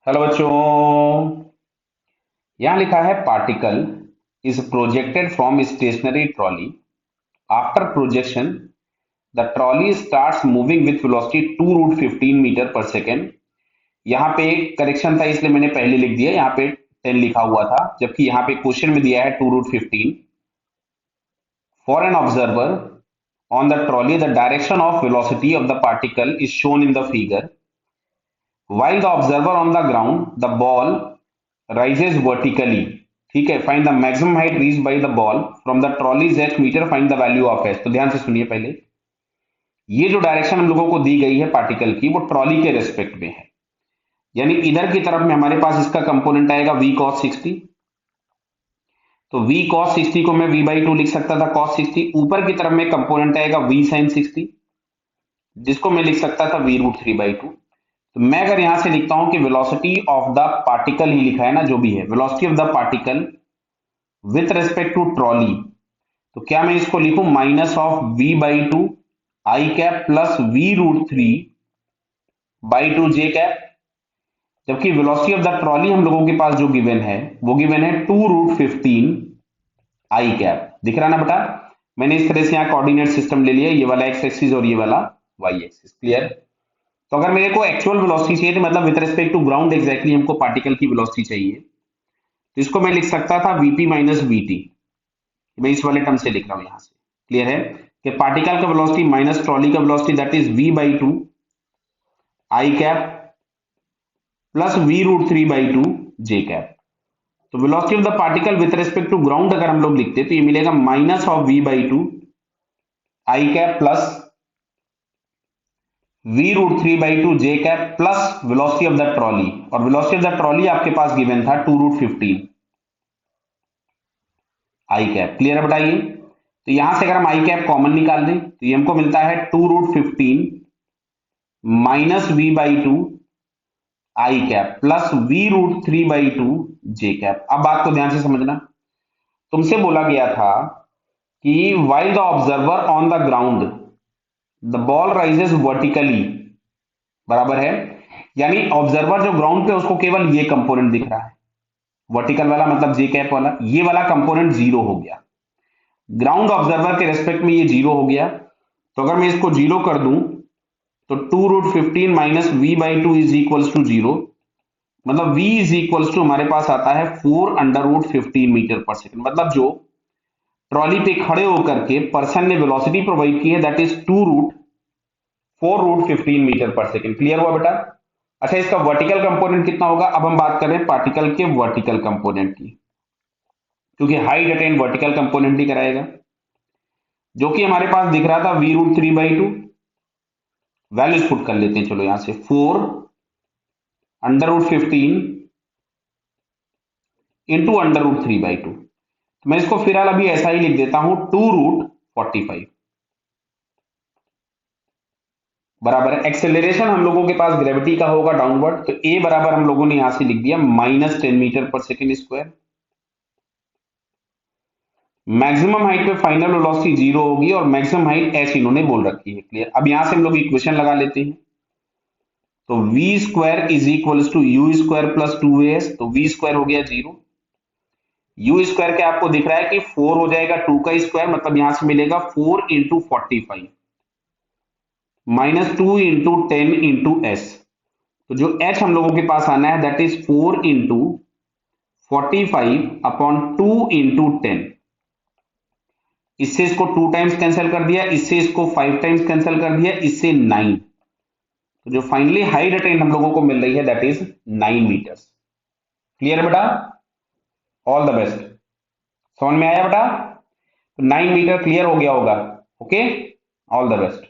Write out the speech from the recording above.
Hello बच्चों। यहां लिखा है particle is projected from stationary trolley. After projection the trolley starts moving with velocity 2 root 15 metre per second. यहाँ पे एक करेक्शन था इसलिए मैंने पहले लिख दिया, यहाँ पे 10 लिखा हुआ था, जबकि यहाँ पे क्वेश्चन में दिया है 2 root 15। For an observer on the trolley the direction of velocity of the particle is shown in the figure. While the observer on the ground, the ball rises vertically. ठीक है, find the maximum height reach by the ball from the trolleys H metre, find the value of H. तो ध्यान से सुनिए, पहले ये जो direction हम लोगों को दी गई है पार्टिकल की, वो ट्रॉली के रेस्पेक्ट में है। यानी इधर की तरफ में हमारे पास इसका कंपोनेंट आएगा v cos 60। तो v cos 60 को मैं v बाई 2 लिख सकता था cos 60। ऊपर की तरफ में कंपोनेंट आएगा v sin 60, जिसको मैं लिख सकता था v रूट 3 बाई 2। तो मैं अगर यहां से लिखता हूं कि वेलोसिटी ऑफ द पार्टिकल ही लिखा है ना, जो भी है velocity of the particle with respect to trolley, तो क्या मैं इसको लिखूं minus of v by 2 I cap plus v root 3 by 2 J cap. जबकि वेलोसिटी ऑफ द ट्रॉली हम लोगों के पास जो गिवन है वो गिवन है 2 रूट 15 आई कैप। दिख रहा ना बेटा, मैंने इस तरह से यहाँ कोऑर्डिनेट सिस्टम ले लिया, ये वाला एक्स एक्सिस और ये वाला वाई एक्सिस। क्लियर। तो अगर मेरे को एक्चुअल वेलोसिटी चाहिए, तो मतलब with respect to ground exactly हमको पार्टिकल की वेलोसिटी चाहिए, तो इसको मैं लिख सकता था वीपी माइनस वीटी। मैं इस वाले टर्म से लिख रहा हूं यहां से। क्लियर है कि पार्टिकल का वेलोसिटी माइनस ट्रॉली का velocity, that is V by 2 I cap plus we root 3 by 2 J cap. तो velocity of the particle with respect to ground अगर हम लोग लिखते तो ये मिलेगा minus of V by 2 I cap plus we root 3 by 2 J cap plus velocity of the trolley. और velocity of the trolley आपके पास गिवन था 2 रूट 15 आई कैप। क्लियर है बताइए। तो यहां से अगर हम आई कैप कॉमन निकाल दें तो ये हमको मिलता है 2 root 15 minus v by 2 I cap plus we root 3 by 2 J cap. अब बात को ध्यान से समझना, तुमसे बोला गया था कि while the observer on the ground the ball rises vertically, बराबर है। यानी ऑब्जर्वर जो ग्राउंड पे उसको केवल ये कंपोनेंट दिख रहा है, वर्टिकल वाला मतलब जे कैप वाला, ये वाला कंपोनेंट जीरो हो गया। ग्राउंड ऑब्जर्वर के रेस्पेक्ट में ये जीरो हो गया। तो अगर मैं इसको जीरो कर दूं तो 2 root 15 minus v by 2 is equals to zero. मतलब v इज इक्वल्स टू हमारे पास आता है 4 under root 15 metre per second. मतलब जो ट्रॉली पे खड़े होकर के पर्सन ने वेलोसिटी प्रोवाइड की है, that is 2 root 4 root 15 metre per second. Clear हुआ बेटा। अच्छा, इसका वर्टिकल कंपोनेंट कितना होगा। अब हम बात करें पार्टिकल के वर्टिकल कंपोनेंट की, क्योंकि हाइट अटेन वर्टिकल कंपोनेंट ही कराएगा, जो कि हमारे पास दिख रहा था v root 3 by 2। Values put कर लेते हैं, चलो यहां से 4 under root 15 into under root 3 by 2। तो मैं इसको फिलहाल अभी ऐसा ही लिख देता हूं 2 रूट 45 बराबर है। एक्सेलरेशन हम लोगों के पास ग्रेविटी का होगा डाउनवर्ड, तो ए बराबर हम लोगों ने यहां से लिख दिया minus 10 metre per second square. Maximum height पे फाइनल वेलोसिटी जीरो होगी और मैक्सिमम हाइट एच इन्होंने बोल रखी है। क्लियर। अब यहां से हम लोग इक्वेशन लगा लेते हैं। तो v square is equals to u square plus 2as। तो वी स्क्वायर हो गया जीरो, यू स्क्वायर के आपको दिख रहा है कि 4 हो जाएगा 2 का स्क्वायर, मतलब यहां से मिलेगा 4 into 45 minus 2 into 10 into S. तो जो h हम लोगों के पास आना है that is 4 into 45 upon 2 into 10। इससे इसको 2 टाइम्स कैंसिल कर दिया, इससे इसको 5 टाइम्स कैंसिल कर दिया, इससे 9। तो जो फाइनली हाइट अटेन हम लोगों को मिल रही है दैट इज 9 मीटर्स। क्लियर बेटा, ऑल द बेस्ट। समझ में आया बेटा। तो 9 मीटर क्लियर हो गया होगा। Okay, all the best.